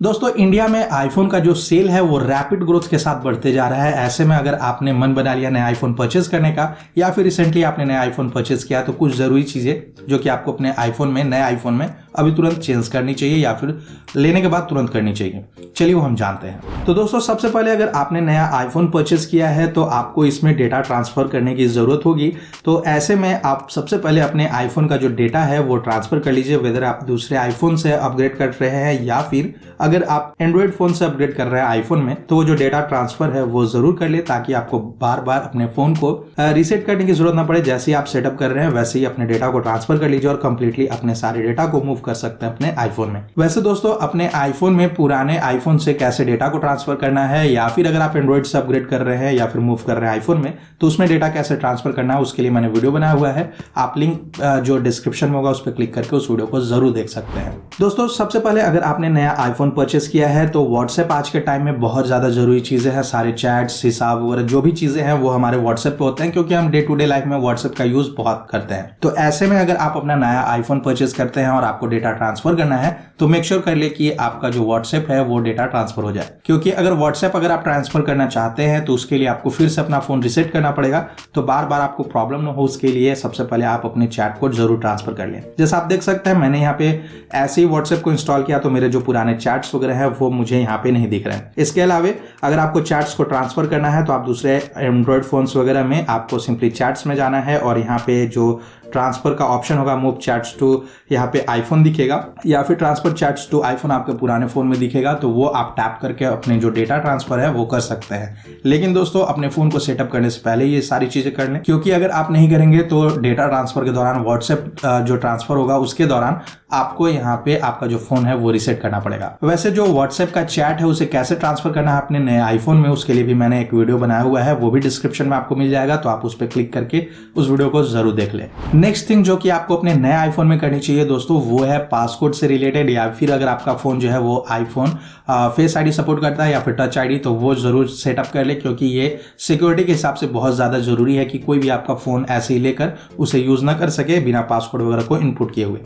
दोस्तों इंडिया में आईफोन का जो सेल है वो रैपिड ग्रोथ के साथ बढ़ते जा रहा है। ऐसे में अगर आपने मन बना लिया नया आईफोन परचेज करने का या फिर रिसेंटली आपने नया आईफोन परचेज किया तो कुछ जरूरी चीजें जो कि आपको अपने आईफोन में नए आईफोन में अभी तुरंत चेंज करनी चाहिए या फिर लेने के बाद तुरंत करनी चाहिए। चलिए वो हम जानते हैं। तो दोस्तों सबसे पहले अगर आपने नया आईफोन परचेज किया है तो आपको इसमें डेटा ट्रांसफर करने की जरूरत होगी। तो ऐसे में आप सबसे पहले अपने आईफोन का जो डेटा है वो ट्रांसफर कर लीजिए, वेदर आप दूसरे आईफोन से अपग्रेड कर रहे हैं या फिर अगर आप एंड्रॉइड फोन से अपग्रेड कर रहे हैं आईफोन में तो वो जो डेटा ट्रांसफर है वो जरूर कर ले ताकि आपको बार बार अपने फोन को रीसेट करने की जरूरत ना पड़े। जैसे ही आप सेटअप कर रहे हैं वैसे ही अपने डेटा को ट्रांसफर कर लीजिए और कंप्लीटली अपने सारे डेटा को मूव कर सकते हैं अपने आईफोन में। वैसे दोस्तों अपने आईफोन में पुराने आईफोन से कैसे डेटा को ट्रांसफर करना है या फिर अगर आप एंड्रॉइड से अपग्रेड कर रहे हैं या फिर मूव कर रहे हैं आईफोन में तो उसमें डेटा कैसे ट्रांसफर करना है उसके लिए मैंने वीडियो बनाया हुआ है। आप लिंक जो डिस्क्रिप्शन में होगा उस पर क्लिक करके उस वीडियो को जरूर देख सकते हैं। दोस्तों सबसे पहले अगर आपने नया आईफोन परचेस किया है तो व्हाट्सएप आज के टाइम में बहुत ज्यादा जरूरी चीजें हैं। सारे चैट्स हिसाब वगैरह जो भी चीजें हैं वो हमारे व्हाट्सएप पे होते हैं क्योंकि हम डे टू डे लाइफ में व्हाट्सएप का यूज बहुत करते हैं। तो ऐसे में अगर आप अपना नया आईफोन परचेस करते हैं और आपको डेटा ट्रांसफर करना है तो मेक श्योर कर ले कि आपका जो व्हाट्सएप है वो डेटा ट्रांसफर हो जाए, क्योंकि अगर व्हाट्सएप अगर आप ट्रांसफर करना चाहते हैं तो उसके लिए आपको फिर से अपना फोन रिसेट करना पड़ेगा। तो बार बार आपको प्रॉब्लम ना हो उसके लिए सबसे पहले आप अपने चैट को जरूर ट्रांसफर कर लें। जैसा आप देख सकते हैं मैंने यहाँ पे ऐसे ही व्हाट्सएप को इंस्टॉल किया तो मेरे जो पुराने चैट्स वगैरह है वो मुझे यहाँ पे नहीं दिख रहे हैं। इसके अलावा अगर आपको चैट्स को ट्रांसफर करना है तो आप दूसरे एंड्रॉइड फोन्स वगैरह में आपको सिंपली चैट्स में जाना है और यहाँ पे जो ट्रांसफर का ऑप्शन होगा मूव चैट्स टू यहाँ पे आईफोन दिखेगा या फिर ट्रांसफर चैट्स टू आईफोन आपके पुराने फोन में दिखेगा तो वो आप टैप करके अपने जो डेटा ट्रांसफर है वो कर सकते हैं। लेकिन दोस्तों अपने फोन को सेटअप करने से पहले ये सारी चीजें कर लें, क्योंकि अगर आप नहीं करेंगे तो डेटा ट्रांसफर के दौरान व्हाट्सएप जो ट्रांसफर होगा उसके दौरान आपको यहाँ पे आपका जो फोन है वो रिसेट करना पड़ेगा। वैसे जो व्हाट्सएप का चैट है उसे कैसे ट्रांसफर करना है अपने नए आईफोन में उसके लिए भी मैंने एक वीडियो बनाया हुआ है, वो भी डिस्क्रिप्शन में आपको मिल जाएगा, तो आप उस पर क्लिक करके उस वीडियो को जरूर देख लें। नेक्स्ट थिंग जो कि आपको अपने नए आईफोन में करनी चाहिए दोस्तों वो है पासकोड से रिलेटेड, या फिर अगर आपका फोन जो है वो आईफोन फेस आईडी सपोर्ट करता है या फिर टच आईडी तो वो जरूर सेटअप कर ले, क्योंकि ये सिक्योरिटी के हिसाब से बहुत ज्यादा जरूरी है कि कोई भी आपका फोन ऐसे ही लेकर उसे यूज ना कर सके बिना पासकोड वगैरह को इनपुट किए हुए।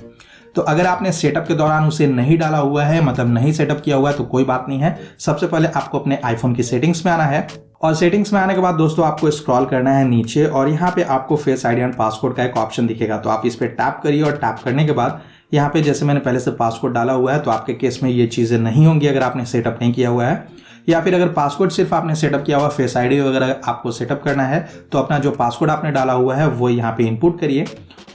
तो अगर आपने सेटअप के दौरान उसे नहीं डाला हुआ है, मतलब नहीं सेटअप किया हुआ है, तो कोई बात नहीं है। सबसे पहले आपको अपने आईफोन की सेटिंग्स में आना है और सेटिंग्स में आने के बाद दोस्तों आपको स्क्रॉल करना है नीचे और यहाँ पे आपको फेस आईडी एंड पासकोड का एक ऑप्शन दिखेगा, तो आप इस पे टैप करिए और टैप करने के बाद यहाँ पे जैसे मैंने पहले से पासकोड डाला हुआ है तो आपके केस में ये चीजें नहीं होंगी अगर आपने सेटअप नहीं किया हुआ है, या फिर अगर पासकोड सिर्फ आपने सेटअप किया हुआ फेस आईडी वगैरह आपको सेटअप करना है तो अपना जो पासकोड आपने डाला हुआ है वो यहाँ पे इनपुट करिए।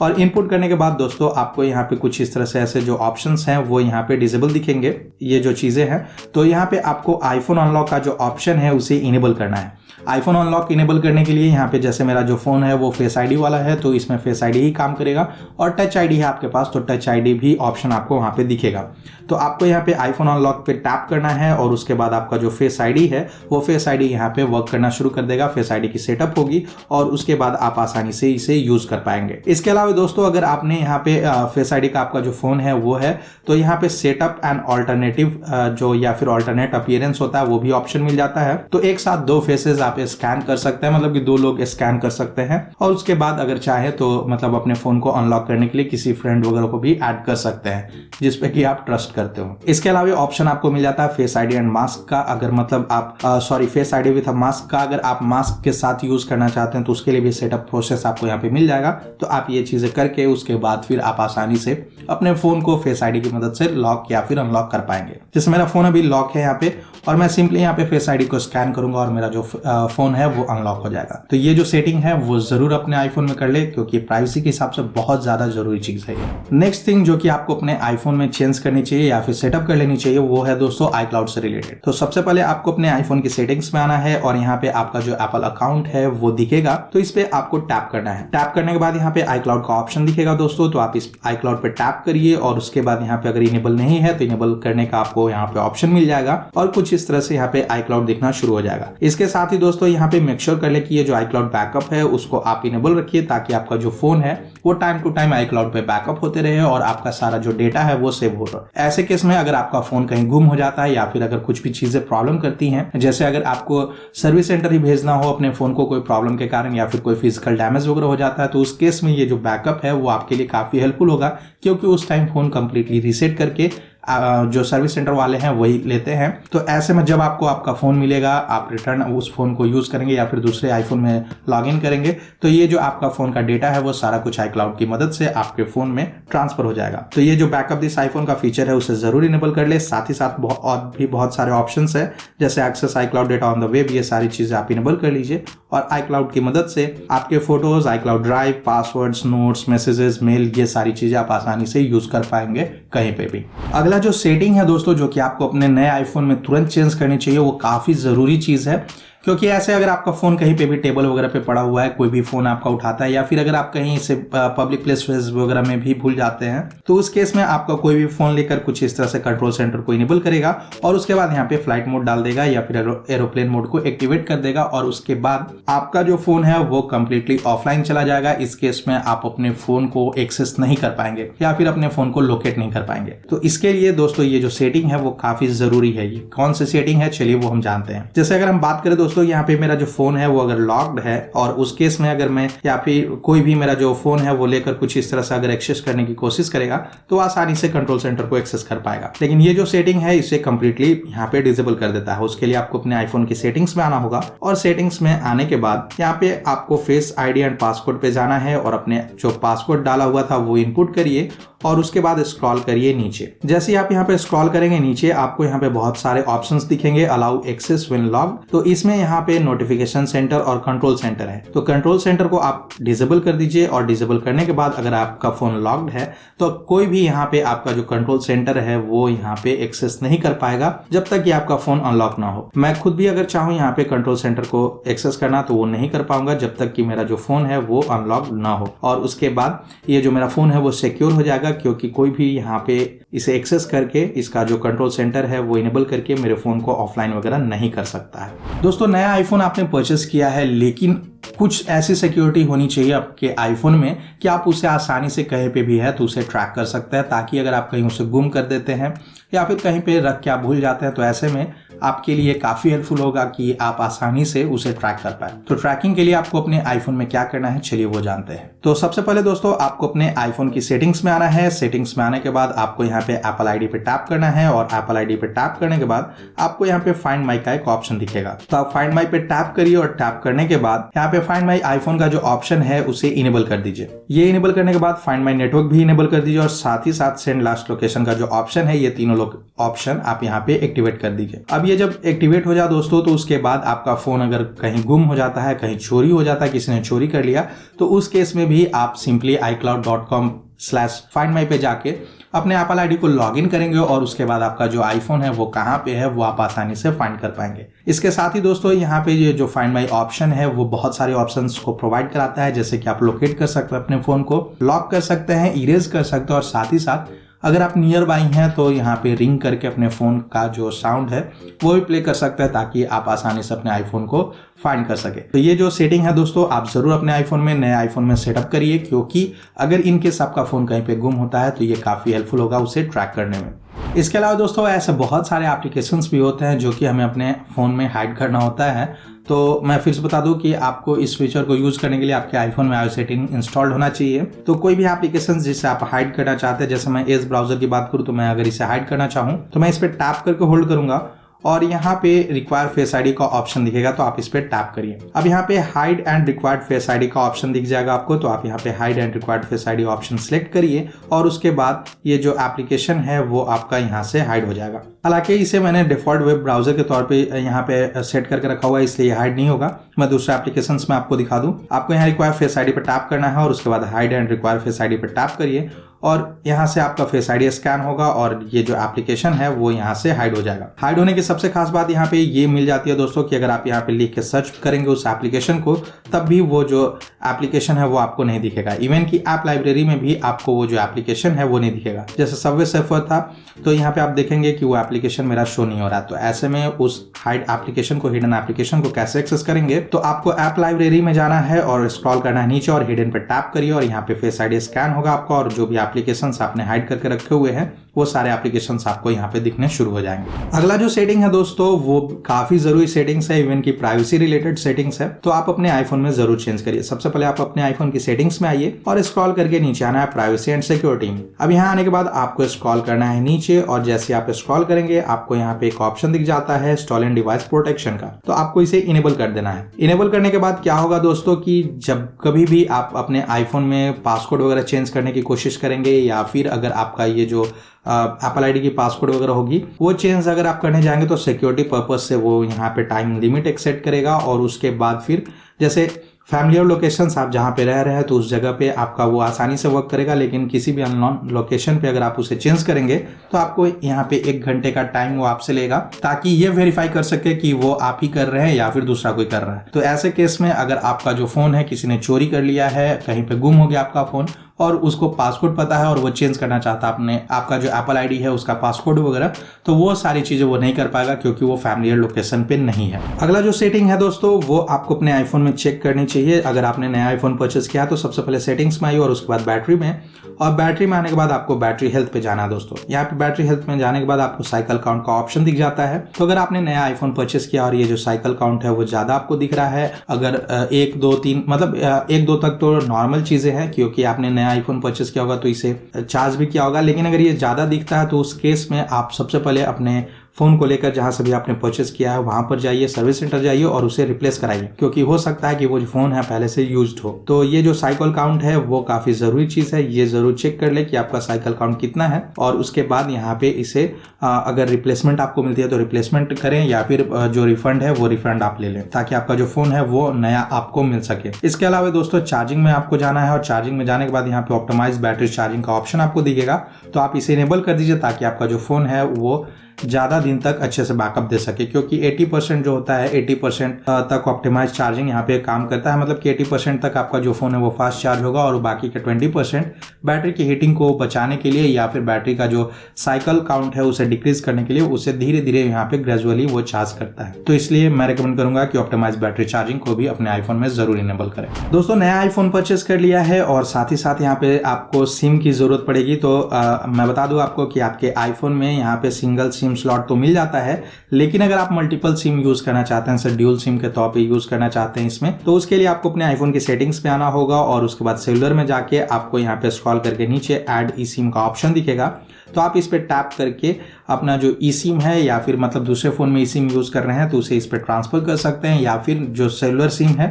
और इनपुट करने के बाद दोस्तों आपको यहाँ पे कुछ इस तरह से ऐसे जो ऑप्शंस हैं वो यहाँ पे डिसेबल दिखेंगे, ये जो चीजें हैं। तो यहाँ पे आपको आईफोन अनलॉक का जो ऑप्शन है उसे इनेबल करना है। आईफोन अनलॉक इनेबल करने के लिए यहाँ पे जैसे मेरा जो फोन है वो फेस आईडी वाला है तो इसमें फेस आईडी ही काम करेगा, और टच आईडी है आपके पास तो टच आईडी भी ऑप्शन आपको वहाँ पे दिखेगा। तो आपको यहाँ पे आईफोन अनलॉक पे टैप करना है और उसके बाद आपका जो फेस आईडी है वो फेस आईडी यहाँ पे वर्क करना शुरू कर देगा, फेस आईडी की सेटअप होगी और उसके बाद आप आसानी से इसे यूज कर पाएंगे। इसके अलावा दोस्तों अगर आपने यहाँ पे फेस आईडी का आपका जो फोन है वो है तो यहाँ पे सेटअप एंड ऑल्टरनेटिव जो या फिर ऑल्टरनेट अपीयरेंस होता है वो भी ऑप्शन मिल जाता है। तो एक साथ दो फेसेस आप स्कैन कर सकते हैं, मतलब कि दो लोग स्कैन कर सकते हैं और उसके बाद अगर चाहे तो मतलब अपने फोन को अनलॉक करने के लिए किसी फ्रेंड वगैरह को भी ऐड कर सकते हैं जिसपे कि आप ट्रस्ट करते हो। इसके अलावा ऑप्शन आपको मिल जाता है फेस आईडी एंड मास्क का, अगर मतलब आप फेस आईडी विथ मास्क का अगर आप मास्क के साथ यूज करना चाहते हैं तो उसके लिए भी सेटअप प्रोसेस आपको यहाँ पे मिल जाएगा। तो आप ये चीजें करके उसके बाद फिर आप आसानी से अपने फोन को फेस आईडी की मदद से लॉक या फिर अनलॉक कर पाएंगे। जैसे मेरा फोन अभी लॉक है यहाँ पे और मैं सिंपली यहाँ पे फेस आईडी को स्कैन करूंगा और मेरा जो फोन है वो अनलॉक हो जाएगा। तो ये जो सेटिंग है वो जरूर अपने आईफोन में कर ले, क्योंकि प्राइवेसी के हिसाब से बहुत ज्यादा जरूरी चीज है। नेक्स्ट थिंग जो कि आपको अपने आईफोन में चेंज करनी चाहिए या फिर सेटअप कर लेनी चाहिए वो है दोस्तों iCloud से रिलेटेड। तो सबसे पहले आपको अपने आईफोन की सेटिंग्स में आना है और यहाँ पे आपका जो एप्पल अकाउंट है वो दिखेगा, तो इस पे आपको टैप करना है। टैप करने के बाद यहाँ पे iCloud का ऑप्शन दिखेगा दोस्तों, तो आप इस iCloud पे टैप करिए और उसके बाद यहाँ पे अगर इनेबल नहीं है तो इनेबल करने का आपको यहाँ पे ऑप्शन मिल जाएगा और कुछ इस तरह से यहाँ पे iCloud दिखना शुरू हो जाएगा। इसके साथ ही दोस्तों यहाँ पे मेक श्योर कर ले कि ये जो iCloud बैकअप है उसको आप इनेबल रखिए ताकि आपका जो फोन है वो टाइम टू टाइम iCloud पे बैकअप होते रहे और आपका सारा जो डेटा है वो सेव हो रहा है। ऐसे केस में अगर आपका फोन कहीं गुम हो जाता है या फिर अगर कुछ भी चीजें प्रॉब्लम करती हैं, जैसे अगर आपको सर्विस सेंटर ही भेजना हो अपने फोन को कोई प्रॉब्लम के कारण या फिर कोई फिजिकल डैमेज वगैरह हो जाता है, तो उस केस में ये जो बैकअप है वो आपके लिए काफी हेल्पफुल होगा, क्योंकि उस टाइम फोन कंप्लीटली रीसेट करके जो सर्विस सेंटर वाले हैं वही लेते हैं। तो ऐसे में जब आपको आपका फ़ोन मिलेगा, आप रिटर्न उस फ़ोन को यूज़ करेंगे या फिर दूसरे आईफोन में लॉगिन करेंगे, तो ये जो आपका फ़ोन का डेटा है वो सारा कुछ iCloud की मदद से आपके फ़ोन में ट्रांसफ़र हो जाएगा। तो ये जो बैकअप दिस आईफोन का फीचर है उसे ज़रूर इनेबल कर ले। साथ ही साथ और भी बहुत सारे ऑप्शंस है, जैसे access iCloud data on the web, ये सारी चीज़ें आप इनेबल कर लीजिए और iCloud की मदद से आपके photos, iCloud drive, passwords, notes, messages, mail, ये सारी चीज़ें आप आसानी से यूज़ कर पाएंगे कहीं पे भी। अगला जो सेटिंग है दोस्तों, जो कि आपको अपने नए आईफोन में तुरंत चेंज करनी चाहिए, वो काफ़ी ज़रूरी चीज़ है। क्योंकि ऐसे अगर आपका फ़ोन कहीं पे भी टेबल वगैरह पे पड़ा हुआ है, कोई भी फ़ोन आपका उठाता है या फिर अगर आप कहीं से पब्लिक प्लेस वगैरह में भी भूल जाते हैं, तो उस केस में आपका कोई भी फ़ोन लेकर कुछ इस तरह से कंट्रोल सेंटर को इनेबल करेगा और उसके बाद यहाँ पे फ्लाइट मोड डाल देगा या फिर एरोप्लेन मोड को एक्टिवेट कर देगा और उसके बाद आपका जो फ़ोन है वो कंप्लीटली ऑफलाइन चला जाएगा। इस केस में आप अपने फ़ोन को एक्सेस नहीं कर पाएंगे या फिर अपने फ़ोन को लोकेट नहीं कर पाएंगे। तो इसके लिए दोस्तों ये जो सेटिंग है वो काफ़ी ज़रूरी है। ये कौन सी सेटिंग है, चलिए वो हम जानते हैं। जैसे अगर हम बात करें दोस्तों, यहाँ पे मेरा जो फोन है वो अगर लॉक्ड है और उस केस में अगर मैं या फिर कोई भी मेरा जो फोन है वो लेकर कुछ इस तरह से अगर एक्सेस करने की कोशिश करेगा तो आसानी से कंट्रोल सेंटर को एक्सेस कर पाएगा। लेकिन ये जो सेटिंग है इसे कंप्लीटली यहाँ पे डिसेबल कर देता है। उसके लिए आपको अपने आईफोन की सेटिंग्स में आना होगा और सेटिंग्स में आने के बाद यहाँ पे आपको फेस आईडी एंड पासवर्ड पे जाना है और अपने जो पासवर्ड डाला हुआ था वो इनपुट करिए और उसके बाद स्क्रॉल करिए नीचे। जैसे ही आप यहाँ पे स्क्रॉल करेंगे नीचे आपको यहाँ पे बहुत सारे ऑप्शंस दिखेंगे, अलाउ एक्सेस व्हेन लॉग्ड। तो इसमें यहाँ पे नोटिफिकेशन सेंटर और कंट्रोल सेंटर है। तो कंट्रोल सेंटर को आप डिसेबल कर दीजिए और डिसेबल करने के बाद अगर आपका फोन लॉक्ड है तो कोई भी यहाँ पे आपका जो कंट्रोल सेंटर है वो यहाँ पे एक्सेस नहीं कर पाएगा जब तक कि आपका फोन अनलॉक ना हो। मैं खुद भी अगर चाहूँ यहाँ पे कंट्रोल सेंटर को एक्सेस करना तो वो नहीं कर पाऊंगा जब तक कि मेरा जो फोन है वो अनलॉक ना हो। और उसके बाद ये जो मेरा फोन है वो सिक्योर हो जाएगा, क्योंकि कोई भी यहाँ पे इसे एक्सेस करके इसका जो कंट्रोल सेंटर है वो इनेबल करके मेरे फोन को ऑफलाइन वगैरह नहीं कर सकता है। दोस्तों नया आईफोन आपने परचेस किया है, लेकिन कुछ ऐसी सिक्योरिटी होनी चाहिए आपके आईफोन में कि आप उसे आसानी से कहीं पे भी है तो उसे ट्रैक कर सकते हैं, ताकि अगर आप कहीं उसे गुम कर देते हैं या फिर कहीं पे रख के आप भूल जाते हैं तो ऐसे में आपके लिए काफ़ी हेल्पफुल होगा कि आप आसानी से उसे ट्रैक कर पाए। तो ट्रैकिंग के लिए आपको अपने आईफोन में क्या करना है, चलिए वो जानते हैं। तो सबसे पहले दोस्तों आपको अपने आईफोन की सेटिंग्स में आना है। सेटिंग्स में आने के बाद आपको यहाँ पे एप्पल आईडी पे टैप करना है और एप्पल आईडी पे टैप करने के बाद आपको यहाँ पे फाइंड माई का एक ऑप्शन दिखेगा। तो आप फाइंड माई पे टैप करिए और टैप करने के बाद यहाँ पे फाइंड माई आईफोन का जो ऑप्शन है उसे इनेबल कर दीजिए। ये इनेबल करने के बाद फाइंड माई नेटवर्क भी इनेबल कर दीजिए और साथ ही साथ सेंड लास्ट लोकेशन का जो ऑप्शन है, ये तीनों ऑप्शन आप यहाँ पे एक्टिवेट कर दीजिए। अब ये जब एक्टिवेट हो जाए दोस्तों तो उसके बाद आपका फोन अगर कहीं गुम हो जाता है, कहीं चोरी हो जाता है, किसी ने चोरी कर लिया, तो उस केस में भी आप सिंपली icloud.com/findmy पे जाके अपने एप्पल आईडी को लॉगिन करेंगे और उसके बाद आपका जो आईफोन है वो कहाँ पे है वो आप आसानी से फाइंड कर पाएंगे। इसके साथ ही दोस्तों यहाँ पे ये जो फाइंड माई ऑप्शन है वो बहुत सारे ऑप्शंस को प्रोवाइड कराता है, जैसे कि आप लोकेट कर सकते हैं अपने फोन को, लॉक कर सकते हैं, इरेज कर सकते हैं और साथ ही साथ अगर आप नियर बाई हैं तो यहाँ पे रिंग करके अपने फ़ोन का जो साउंड है वो भी प्ले कर सकते हैं, ताकि आप आसानी से अपने आईफोन को फाइंड कर सके। तो ये जो सेटिंग है दोस्तों आप ज़रूर अपने आईफोन में, नए आईफोन में सेटअप करिए, क्योंकि अगर इन केस आपका फ़ोन कहीं पे गुम होता है तो ये काफ़ी हेल्पफुल होगा उसे ट्रैक करने में। इसके अलावा दोस्तों ऐसे बहुत सारे एप्लीकेशंस भी होते हैं जो कि हमें अपने फ़ोन में हाइड करना होता है। तो मैं फिर से बता दूं कि आपको इस फीचर को यूज़ करने के लिए आपके आईफोन में iOS 18 इंस्टॉल्ड होना चाहिए। तो कोई भी एप्लीकेशन जिसे आप हाइड करना चाहते हैं, जैसे मैं एज ब्राउजर की बात करूं तो मैं अगर इसे हाइड करना चाहूं तो मैं इस पर टैप करके होल्ड करूंगा और यहाँ पे रिक्वायर फेस आईडी का ऑप्शन दिखेगा, तो आप इस पे टैप करिए। अब यहाँ पे hide and required face ID का ऑप्शन दिख जाएगा आपको, तो आप यहाँ पे hide and required face ID option select करिए और उसके बाद ये जो एप्लीकेशन है वो आपका यहाँ से हाइड हो जाएगा। हालांकि इसे मैंने डिफॉल्ट वेब ब्राउजर के तौर पे यहाँ पे सेट करके रखा हुआ है, इसलिए हाइड नहीं होगा। मैं दूसरे एप्लीकेशन में आपको दिखा दूं। आपको यहाँ रिक्वायर फेस आईडी पे टैप करना है और उसके बाद hide and require face ID पे टैप करिए और यहाँ से आपका फेस आईडी स्कैन होगा और ये जो एप्लीकेशन है वो यहाँ से हाइड हो जाएगा। हाइड होने की सबसे खास बात यहाँ पे ये मिल जाती है दोस्तों कि अगर आप यहाँ पे लिख के सर्च करेंगे उस एप्लीकेशन को, तब भी वो जो एप्लीकेशन है वो आपको नहीं दिखेगा। इवन कि ऐप लाइब्रेरी में भी आपको वो जो एप्लीकेशन है वो नहीं दिखेगा। जैसे सबवे सर्फर था तो यहाँ पे आप देखेंगे कि वो एप्लीकेशन मेरा शो नहीं हो रहा। तो ऐसे में उस हाइड एप्लीकेशन को, हिडन एप्लीकेशन को कैसे एक्सेस करेंगे, तो आपको ऐप लाइब्रेरी में जाना है और स्क्रॉल करना है नीचे और हिडन पे टैप करिए और यहाँ पे फेस आईडी स्कैन होगा आपका और जो भी एप्लीकेशंस आपने हाइड करके रखे हुए हैं वो सारे एप्लीकेशन आपको यहाँ पे दिखने शुरू हो जाएंगे। अगला जो सेटिंग है दोस्तों वो काफी जरूरी सेटिंग्स है, इवन की प्राइवेसी रिलेटेड सेटिंग्स है, तो आप अपने आईफोन में जरूर चेंज करिए। सबसे पहले आप अपने आईफोन की सेटिंग्स में आइए और स्क्रॉल करके नीचे आना है प्राइवेसी एंड सिक्योरिटी में। अब यहाँ आने के बाद आपको स्क्रॉल करना है नीचे और जैसे आप स्क्रॉल करेंगे आपको यहाँ पे एक ऑप्शन दिख जाता है स्टॉलन डिवाइस प्रोटेक्शन का, तो आपको इसे इनेबल कर देना है। इनेबल करने के बाद क्या होगा दोस्तों कि जब कभी भी आप अपने आईफोन में पासवर्ड वगैरह चेंज करने की कोशिश करेंगे या फिर अगर आपका ये जो एप्पल आईडी की पासवर्ड वगैरह होगी वो चेंज अगर आप करने जाएंगे तो सिक्योरिटी पर्पज से वो यहाँ पे टाइम लिमिट एक सेट करेगा और उसके बाद फिर जैसे फैमिलियर लोकेशंस आप जहाँ पे रह रहे हैं तो उस जगह पे आपका वो आसानी से वर्क करेगा, लेकिन किसी भी अननोन लोकेशन पे अगर आप उसे चेंज करेंगे तो आपको यहाँ पे 1 घंटे का टाइम वो आपसे लेगा ताकि ये वेरीफाई कर सके कि वो आप ही कर रहे हैं या फिर दूसरा कोई कर रहा है। तो ऐसे केस में अगर आपका जो फोन है किसी ने चोरी कर लिया है, कहीं पे गुम हो गया आपका फोन और उसको पासवर्ड पता है और वो चेंज करना चाहता है आपका जो एप्पल आईडी है उसका पासवर्ड वगैरह, तो वो सारी चीजें वो नहीं कर पाएगा क्योंकि वो फैमिलियर लोकेशन पे नहीं है। अगला जो सेटिंग है दोस्तों वो आपको अपने आईफोन में चेक करनी चाहिए। अगर आपने नया आईफोन परचेस किया तो सबसे पहले सेटिंग्स में आइए और उसके बाद बैटरी में, और बैटरी में आने के बाद आपको बैटरी हेल्थ पे जाना है दोस्तों। यहाँ पे बैटरी हेल्थ में जाने के बाद आपको साइकिल काउंट का ऑप्शन दिख जाता है। तो अगर आपने नया आईफोन परचेस किया और ये जो साइकिल काउंट है वो ज्यादा आपको दिख रहा है, अगर 1 2 3 मतलब 1 2 तक तो नॉर्मल चीजें हैं क्योंकि आपने नया आईफोन परचेस किया होगा तो इसे चार्ज भी किया होगा, लेकिन अगर ये ज्यादा दिखता है तो उस केस में आप सबसे पहले अपने फोन को लेकर जहां से भी आपने परचेस किया है वहां पर जाइए, सर्विस सेंटर जाइए और उसे रिप्लेस कराइए क्योंकि हो सकता है कि वो जो फोन है पहले से यूज्ड हो। तो ये जो साइकिल काउंट है वो काफी जरूरी चीज है, ये जरूर चेक कर ले कि आपका साइकिल काउंट कितना है और उसके बाद यहाँ पे इसे अगर रिप्लेसमेंट आपको मिलती है तो रिप्लेसमेंट करें या फिर जो रिफंड है वो रिफंड आप ले लें ताकि आपका जो फोन है वो नया आपको मिल सके। इसके अलावा दोस्तों चार्जिंग में आपको जाना है और चार्जिंग में जाने के बाद यहाँ पे ऑप्टिमाइज बैटरी चार्जिंग का ऑप्शन आपको दिखेगा, तो आप इसे इनेबल कर दीजिए ताकि आपका जो फोन है वो ज्यादा दिन तक अच्छे से बैकअप दे सके क्योंकि 80% जो होता है 80% तक ऑप्टिमाइज चार्जिंग यहाँ पे काम करता है, मतलब कि 80% तक आपका जो फोन है वो फास्ट चार्ज होगा और बाकी के 20% बैटरी की हीटिंग को बचाने के लिए या फिर बैटरी का जो साइकिल काउंट है उसे डिक्रीज करने के लिए उसे धीरे धीरे यहाँ पे ग्रेजुअली वो चार्ज करता है। तो इसलिए मैं रिकमेंड करूंगा कि ऑप्टिमाइज बैटरी चार्जिंग को भी अपने आईफोन में जरूर इनेबल करें। दोस्तों नया आईफोन परचेस कर लिया है और साथ ही साथ यहाँ पे आपको सिम की जरूरत पड़ेगी, तो मैं बता दूं आपको कि आपके आईफोन में यहाँ पे सिंगल सिम स्लॉट तो मिल जाता है, लेकिन अगर आप मल्टीपल सिम यूज करना चाहते हैं, सर ड्यूल सिम के तौर पे यूज करना चाहते हैं इसमें, तो उसके लिए आपको अपने आईफोन की सेटिंग्स पे आना होगा और उसके बाद सेलुलर में जाके आपको यहाँ पे स्क्रॉल करके नीचे ऐड ई सिम का ऑप्शन दिखेगा, तो आप इस पे टैप करके अपना जो ई सिम है या फिर मतलब दूसरे फोन में ई सिम यूज कर रहे हैं तो उसे इस पे ट्रांसफर कर सकते हैं या फिर जो सेलुलर सिम है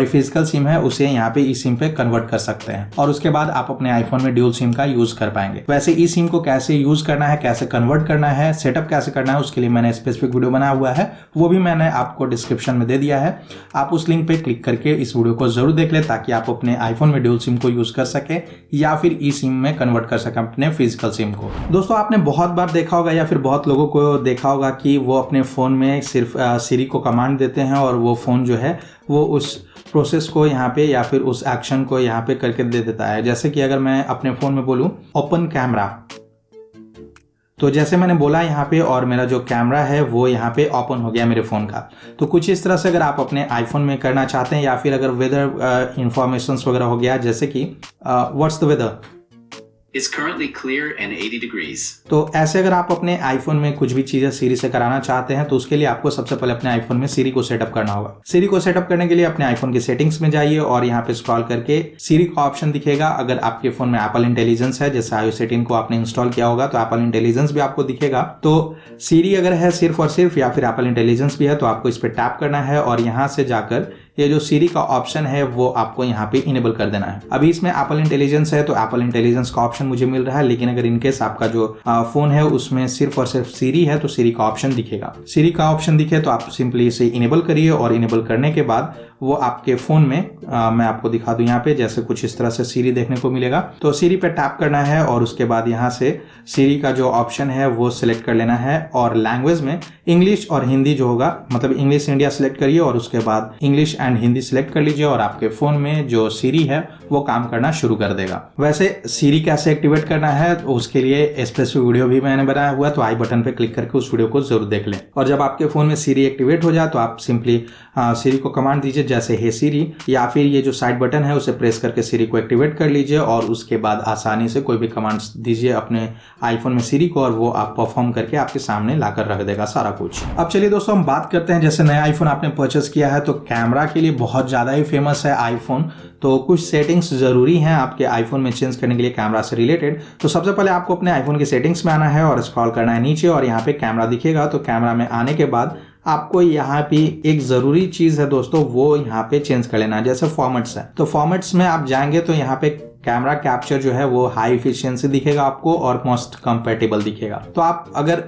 फिजिकल सिम है उसे यहाँ पे ई सिम पे कन्वर्ट कर सकते हैं और उसके बाद आप अपने आईफोन में ड्यूल सिम का यूज कर पाएंगे। वैसे ई सिम को कैसे यूज करना है, कैसे कन्वर्ट करना है, सेटअप कैसे करना है, उसके लिए मैंने स्पेसिफिक वीडियो बनाया हुआ है, वो भी मैंने आपको डिस्क्रिप्शन में दे दिया है। आप उस लिंक पे क्लिक करके इस वीडियो को जरूर देख ले ताकि आप अपने आईफोन में ड्यूल सिम को यूज कर सके या फिर ई सिम में कन्वर्ट कर सके अपने फिजिकल सिम को। दोस्तों आपने बहुत बार देखा होगा या फिर बहुत लोगों को देखा होगा कि वो अपने फोन में सिर्फ सिरी को कमांड देते हैं और वो फोन जो है वो उस प्रोसेस को यहाँ पे या फिर उस एक्शन को यहाँ पे करके दे देता है। जैसे कि अगर मैं अपने फोन में बोलूं ओपन कैमरा, तो जैसे मैंने बोला यहाँ पे और मेरा जो कैमरा है वो यहाँ पे ओपन हो गया मेरे फोन का। तो कुछ इस तरह से अगर आप अपने आईफोन में करना चाहते हैं या फिर अगर वेदर इंफॉर्मेशंस वगैरह हो गया जैसे कि what's the weather is currently clear and 80 degrees. तो ऐसे अगर आप अपने आईफोन में कुछ भी चीजें सीरी से कराना चाहते हैं तो उसके लिए आपको सबसे पहले अपने आईफोन में सीरी को सेटअप करना होगा। सीरी को सेटअप करने के लिए अपने आईफोन की सेटिंग्स में जाइए और यहाँ पे स्क्रॉल करके सीरी का ऑप्शन दिखेगा। अगर आपके फोन में एप्पल इंटेलिजेंस है, जैसे iOS 18 को आपने इंस्टॉल किया होगा तो एप्पल इंटेलिजेंस भी आपको दिखेगा। तो सीरी अगर है सिर्फ और सिर्फ या फिर एप्पल इंटेलिजेंस भी है तो आपको इस पे टैप करना है और यहाँ से जाकर ये जो सीरी का ऑप्शन है वो आपको यहाँ पे इनेबल कर देना है। अभी इसमें एप्पल इंटेलिजेंस है तो एप्पल इंटेलिजेंस का ऑप्शन मुझे मिल रहा है, लेकिन अगर इनकेस आपका जो फोन है उसमें सिर्फ और सिर्फ सीरी है तो सीरी का ऑप्शन दिखेगा। सीरी का ऑप्शन दिखे तो आप सिंपली इसे इनेबल करिए और इनेबल करने के बाद वो आपके फोन में मैं आपको दिखा दूं यहाँ पे जैसे कुछ इस तरह से सीरी देखने को मिलेगा। तो सीरी पे टैप करना है और उसके बाद यहाँ से सीरी का जो ऑप्शन है वो सिलेक्ट कर लेना है और लैंग्वेज में इंग्लिश और हिंदी जो होगा, मतलब इंग्लिश इंडिया सिलेक्ट करिए और उसके बाद इंग्लिश एंड हिंदी सिलेक्ट कर लीजिए और आपके फोन में जो सीरी है वो काम करना शुरू कर देगा। वैसे सीरी कैसे एक्टिवेट करना है तो उसके लिए स्पेसिफिक वीडियो भी मैंने बनाया हुआ है, तो आई बटन पे क्लिक करके उस वीडियो को जरूर देख लें। और जब आपके फोन में सीरी एक्टिवेट हो जाए तो आप सिंपली सीरी को कमांड दीजिए जैसे हे सीरी, या फिर ये जो साइड बटन है उसे प्रेस करके सीरी को एक्टिवेट कर लीजिए और उसके बाद आसानी से कोई भी कमांड्स दीजिए अपने आईफोन में सीरी को और वो आप परफॉर्म करके आपके सामने लाकर रख देगा सारा कुछ। अब चलिए दोस्तों हम बात करते हैं, जैसे नया आईफोन आपने परचेस किया है तो कैमरा के लिए बहुत ज़्यादा ही फेमस है आईफोन, तो कुछ सेटिंग्स जरूरी हैं आपके आईफोन में चेंज करने के लिए कैमरा से रिलेटेड। तो सबसे पहले आपको अपने आईफोन की सेटिंग्स में आना है और स्क्रॉल करना है नीचे और यहाँ पे कैमरा दिखेगा। तो कैमरा में आने के बाद आपको यहाँ पे एक जरूरी चीज है दोस्तों, वो यहाँ पे चेंज कर लेना है। जैसे फॉर्मेट्स है तो फॉर्मेट्स में आप जाएंगे तो यहाँ पे कैमरा कैप्चर जो है वो हाई एफिशिएंसी दिखेगा आपको और मोस्ट कंपैटिबल दिखेगा। तो आप अगर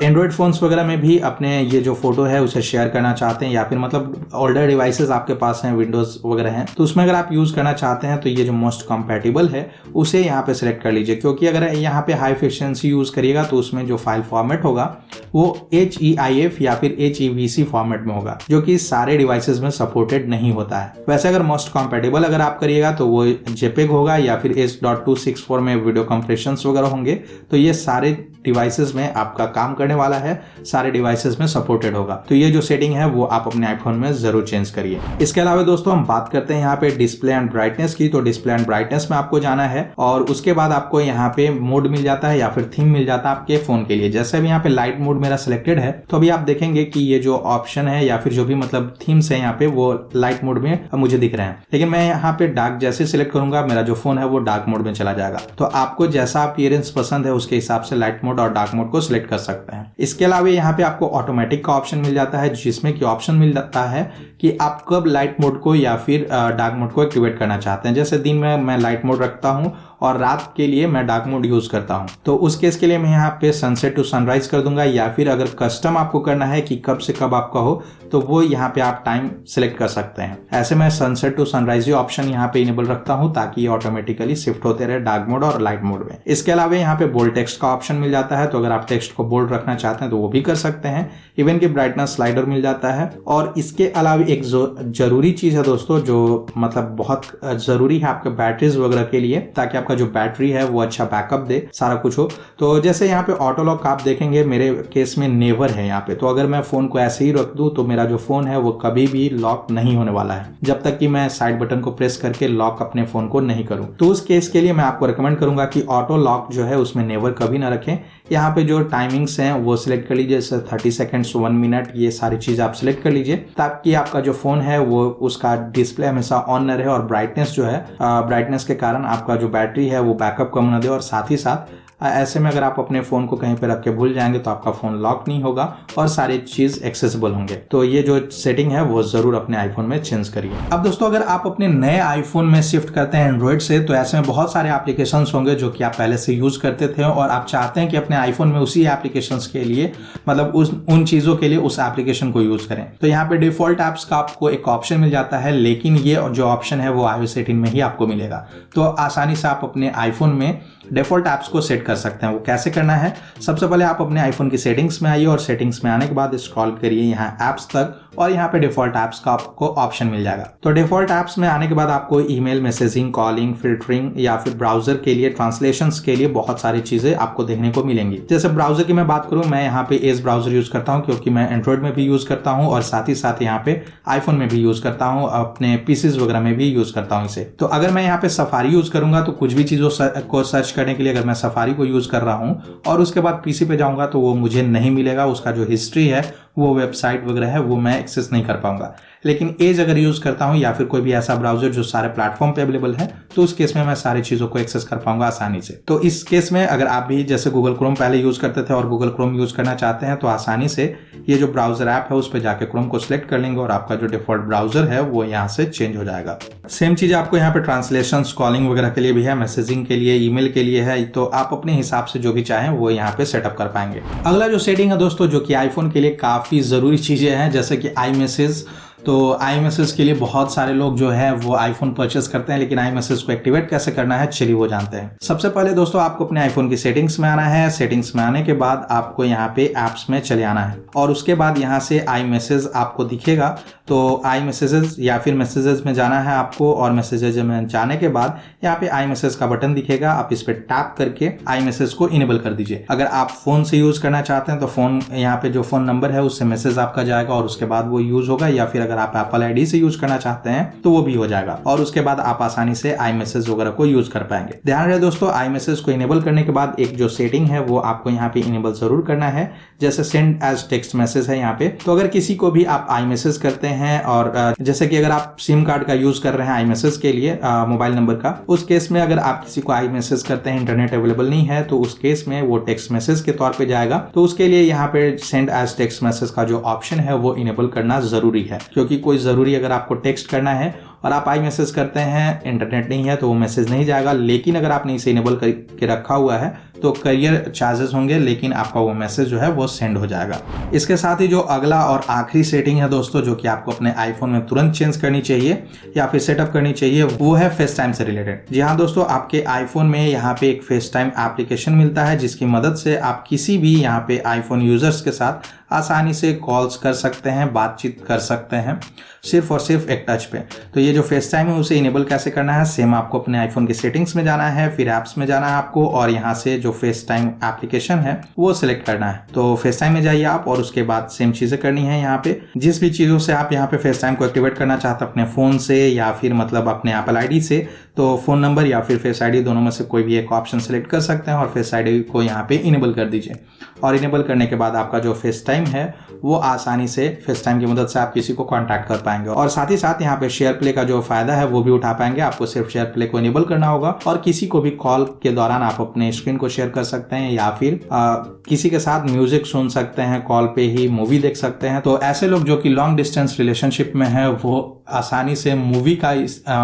एंड्रॉइड फोन्स वगैरह में भी अपने ये जो फोटो है उसे शेयर करना चाहते हैं या फिर मतलब ओल्डर डिवाइसेस आपके पास हैं, विंडोज वगैरह हैं, तो उसमें अगर आप यूज करना चाहते हैं तो ये जो मोस्ट कंपैटिबल है उसे यहाँ पे सिलेक्ट कर लीजिए, क्योंकि अगर यहाँ पे हाई एफिशिएंसी यूज करिएगा तो उसमें जो फाइल फॉर्मेट होगा वो HEIF या फिर HEVC फॉर्मेट में होगा, जो कि सारे डिवाइसेस में सपोर्टेड नहीं होता है। वैसे अगर मोस्ट कंपैटिबल अगर आप करिएगा तो वो JPEG होगा या फिर H.264 में वीडियो कंप्रेशंस वगैरह होंगे, तो ये सारे डिवाइसेस में आपका काम करने वाला है, सारे डिवाइसेस में सपोर्टेड होगा। तो ये जो सेटिंग है वो आप अपने आईफोन में जरूर चेंज करिए। इसके अलावा दोस्तों हम बात करते हैं यहाँ पे डिस्प्ले एंड ब्राइटनेस की। तो डिस्प्ले एंड ब्राइटनेस में आपको जाना है और उसके बाद आपको यहाँ पे मोड मिल जाता है या फिर थीम मिल जाता है आपके फोन के लिए। जैसे अभी यहाँ पे लाइट मोड मेरा सिलेक्टेड है तो अभी आप देखेंगे कि ये जो ऑप्शन है या फिर जो भी मतलब थीम्स है यहाँ पे वो लाइट मोड में मुझे दिख रहे हैं, लेकिन मैं यहाँ पे डार्क जैसे सिलेक्ट करूंगा मेरा जो फोन है वो डार्क मोड में चला जाएगा। तो आपको जैसा अपीयरेंस पसंद है उसके हिसाब से लाइट मोड और डार्क मोड को सिलेक्ट कर सकते हैं। इसके अलावा यहाँ पे आपको ऑटोमेटिक का ऑप्शन मिल जाता है, जिसमें कि ऑप्शन मिल जाता है कि आप कब लाइट मोड को या फिर डार्क मोड को एक्टिवेट करना चाहते हैं। जैसे दिन में मैं लाइट मोड रखता हूँ और रात के लिए मैं डार्क मोड यूज करता हूं, तो उस केस के लिए मैं यहाँ पे सनसेट टू सनराइज कर दूंगा, या फिर अगर कस्टम आपको करना है कि कब से कब आपका हो तो वो यहाँ पे आप टाइम सिलेक्ट कर सकते हैं। ऐसे मैं सनसेट टू सनराइज ये ऑप्शन यहाँ पे इनेबल रखता हूँ ताकि ये ऑटोमेटिकली शिफ्ट होते रहे डार्क मोड और लाइट मोड में। इसके अलावा यहाँ पे बोल्ड टेक्स्ट का ऑप्शन मिल जाता है, तो अगर आप टेक्स्ट को बोल्ड रखना चाहते हैं तो वो भी कर सकते हैं। इवन की ब्राइटनेस स्लाइडर मिल जाता है। और इसके अलावा एक जरूरी चीज है दोस्तों जो मतलब बहुत जरूरी है आपके बैटरीज वगैरह के लिए, ताकि आपका जो बैटरी है वो अच्छा बैकअप दे, सारा कुछ हो। तो जैसे यहाँ पे ऑटो लॉक आप देखेंगे मेरे केस में नेवर है यहाँ पे, तो अगर मैं फोन को ऐसे ही रख दूं तो मेरा जो फोन है वो कभी भी लॉक नहीं होने वाला है जब तक कि मैं साइड बटन को प्रेस करके लॉक अपने फोन को नहीं करूं। तो उस केस के लिए मैं आपको रिकमेंड करूंगा कि ऑटो लॉक जो है उसमें नेवर कभी ना रखें। यहाँ पे जो टाइमिंग्स हैं वो सिलेक्ट कर लीजिए, जैसे 30 सेकेंड्स 1 मिनट, ये सारी चीज आप सिलेक्ट कर लीजिए ताकि आपका जो फोन है वो उसका डिस्प्ले हमेशा ऑन न रहे और ब्राइटनेस जो है ब्राइटनेस के कारण आपका जो बैटरी है वो बैकअप कम न दे। और साथ ही साथ ऐसे में अगर आप अपने फोन को कहीं पे रख के भूल जाएंगे तो आपका फोन लॉक नहीं होगा और सारी चीज एक्सेसिबल होंगे। तो ये जो सेटिंग है वो जरूर अपने आईफोन में चेंज करिए। अब दोस्तों अगर आप अपने नए आईफोन में शिफ्ट करते हैं एंड्रॉइड से, तो ऐसे में बहुत सारे एप्लीकेशंस होंगे जो कि आप पहले से यूज करते थे और आप चाहते हैं कि अपने आईफोन में उसी एप्लीकेशंस के लिए मतलब उन चीजों के लिए उस एप्लीकेशन को यूज करें। तो यहाँ पे डिफॉल्ट एप्स का आपको एक ऑप्शन मिल जाता है, लेकिन ये जो ऑप्शन है वो iOS 18 में ही आपको मिलेगा। तो आसानी से आप अपने आईफोन में डिफॉल्ट ऐप्स को सेट कर सकते हैं। वो कैसे करना है, सबसे पहले आप अपने आईफोन की सेटिंग्स में आइए और सेटिंग्स में आने के बाद स्क्रॉल करिए यहाँ ऐप्स तक और यहाँ पे डिफॉल्ट ऐप्स का आपको ऑप्शन मिल जाएगा। तो डिफॉल्ट ऐप्स में आने के बाद आपको ईमेल, मैसेजिंग, कॉलिंग, फिल्टरिंग या फिर ब्राउजर के लिए ट्रांसलेशंस के लिए बहुत सारी चीजें आपको देखने को मिलेंगी। जैसे ब्राउजर की मैं बात करूं, मैं यहाँ पे एज ब्राउजर यूज करता हूँ क्योंकि मैं एंड्रॉइड में भी यूज करता हूँ और साथ ही साथ यहाँ पे आईफोन में भी यूज करता हूँ, अपने पीसीज वगैरह में भी यूज करता हूँ इसे। तो अगर मैं यहाँ पे सफारी यूज करूंगा तो कुछ भी चीजों को सर्च करने के लिए अगर मैं सफारी को यूज कर रहा हूँ और उसके बाद पीसी पे जाऊंगा तो वो मुझे नहीं मिलेगा, उसका जो हिस्ट्री है वो वेबसाइट वगैरह है वो मैं एक्सेस नहीं कर पाऊंगा। लेकिन एज अगर यूज करता हूं या फिर कोई भी ऐसा ब्राउजर जो सारे प्लेटफॉर्म पे अवेलेबल है तो उस केस में मैं सारी चीजों को एक्सेस कर पाऊंगा आसानी से। तो इस केस में अगर आप भी जैसे गूगल क्रोम पहले यूज करते थे और गूगल क्रोम यूज करना चाहते हैं तो आसानी से ये जो ब्राउजर ऐप है उस पर जाके क्रोम को सिलेक्ट कर लेंगे और आपका जो डिफॉल्ट ब्राउजर है वो यहाँ से चेंज हो जाएगा। सेम चीज आपको यहाँ पे ट्रांसलेशन, कॉलिंग वगैरह के लिए भी है, मैसेजिंग के लिए, ईमेल के लिए है, तो आप अपने हिसाब से जो भी चाहें वो यहाँ पे सेटअप कर पाएंगे। अगला जो सेटिंग है दोस्तों जो कि आईफोन के लिए काफी जरूरी चीजें हैं, जैसे कि आई मैसेज। तो आई मैसेज के लिए बहुत सारे लोग जो है वो आईफोन परचेस करते हैं, लेकिन आई मैसेज को एक्टिवेट कैसे करना है चलिए वो जानते हैं। सबसे पहले दोस्तों आपको अपने आईफोन की सेटिंग्स में आना है। सेटिंग्स में आने के बाद आपको यहाँ पे एप्स में चले आना है और उसके बाद यहाँ से आई मैसेज आपको दिखेगा। तो आई मैसेजेस या फिर मैसेजेस में जाना है आपको और मैसेजेस में जाने के बाद यहाँ पे आई मैसेज का बटन दिखेगा, आप इस पे टैप करके आई मैसेज को इनेबल कर दीजिए। अगर आप फोन से यूज करना चाहते हैं तो फोन यहाँ पे जो फोन नंबर है उससे मैसेज आपका जाएगा और उसके बाद वो यूज होगा, या फिर अगर आप एप्पल आईडी से यूज करना चाहते हैं तो वो भी हो जाएगा, और उसके बाद आप आसानी से आई मैसेज वगैरह को यूज कर पाएंगे। ध्यान रहे दोस्तों, आई मैसेज को इनेबल करने के बाद एक जो सेटिंग है वो आपको यहाँ पे इनेबल जरूर करना है, जैसे सेंड एज टेक्स्ट मैसेज है यहाँ पे। तो अगर किसी को भी आप आई मैसेज करते हैं, और जैसे कि अगर आप सिम कार्ड का यूज कर रहे हैं आई मैसेज के लिए मोबाइल नंबर का, उस केस में अगर आप किसी को आई मैसेज करते हैं, इंटरनेट अवेलेबल नहीं है, तो उस केस में वो टेक्स्ट मैसेज के तौर पे जाएगा। तो उसके लिए यहाँ पे सेंड एज टेक्स्ट मैसेज का जो ऑप्शन है वो इनेबल करना जरूरी है, क्योंकि कोई जरूरी अगर आपको टेक्स्ट करना है और आप आई मैसेज करते हैं, इंटरनेट नहीं है, तो वो मैसेज नहीं जाएगा। लेकिन अगर आपने इसे इनेबल करके रखा हुआ है तो करियर चार्जेस होंगे, लेकिन आपका वो मैसेज जो है वो सेंड हो जाएगा। इसके साथ ही जो अगला और आखिरी सेटिंग है दोस्तों, जो कि आपको अपने आईफोन में तुरंत चेंज करनी चाहिए या फिर सेटअप करनी चाहिए, वो है फेस टाइम से रिलेटेड। जी हाँ दोस्तों, आपके आईफोन में यहाँ पे एक फेस टाइम एप्लीकेशन मिलता है, जिसकी मदद से आप किसी भी यहाँ पे आईफोन यूजर्स के साथ आसानी से कॉल्स कर सकते हैं, बातचीत कर सकते हैं, सिर्फ और सिर्फ एक टच पे। तो ये जो फेस टाइम है उसे इनेबल कैसे करना है, सेम आपको अपने आईफोन की सेटिंग्स में जाना है, फिर ऐप्स में जाना है आपको, और यहाँ से जो फेस टाइम एप्लीकेशन है वो सिलेक्ट करना है। तो फेस टाइम में जाइए आप, और उसके बाद सेम चीजें करनी है। यहाँ पे जिस भी चीजों से आप यहाँ पे फेस टाइम को एक्टिवेट करना चाहते हैं, अपने फोन से या फिर मतलब अपने एप्पल आईडी से, तो फोन नंबर या फिर फेस आईडी दोनों में से कोई भी एक ऑप्शन सेलेक्ट कर सकते हैं, और फेस आईडी को यहाँ पे इनेबल कर दीजिए। और इनेबल करने के बाद आपका जो फेस टाइम है वो आसानी से फेस टाइम की मदद से आप किसी को कांटेक्ट कर पाएंगे, और साथ ही साथ यहाँ पे शेयर प्ले का जो फायदा है वो भी उठा पाएंगे। आपको सिर्फ शेयर प्ले को इनेबल करना होगा, और किसी को भी कॉल के दौरान आप अपने स्क्रीन को शेयर कर सकते हैं, या फिर किसी के साथ म्यूजिक सुन सकते हैं, कॉल पे ही मूवी देख सकते हैं। तो ऐसे लोग जो कि लॉन्ग डिस्टेंस रिलेशनशिप में है वो आसानी से मूवी का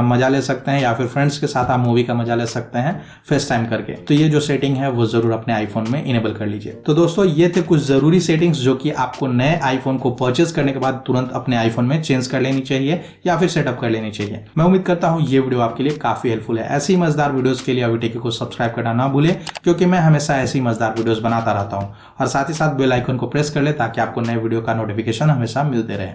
मजा ले सकते हैं, या फिर फ्रेंड्स के साथ आप मूवी का मजा ले सकते हैं फेस टाइम करके। तो ये जो सेटिंग है वो जरूर अपने आईफोन में इनेबल कर लीजिए। तो दोस्तों, ये थे कुछ जरूरी सेटिंग्स जो कि आपको नए आईफोन को परचेज करने के बाद तुरंत अपने आईफोन में चेंज कर लेनी चाहिए या फिर सेटअप कर लेनी चाहिए। मैं उम्मीद करता हूं ये वीडियो आपके लिए काफी हेल्पफुल है। ऐसी मजेदार वीडियोस के लिए अविटेकी को सब्सक्राइब करना ना भूलें, क्योंकि मैं हमेशा ऐसी मजेदार वीडियोस बनाता रहता हूं। और साथ ही साथ बेल आइकन को प्रेस कर ले ताकि आपको नए वीडियो का नोटिफिकेशन हमेशा मिलते रहे।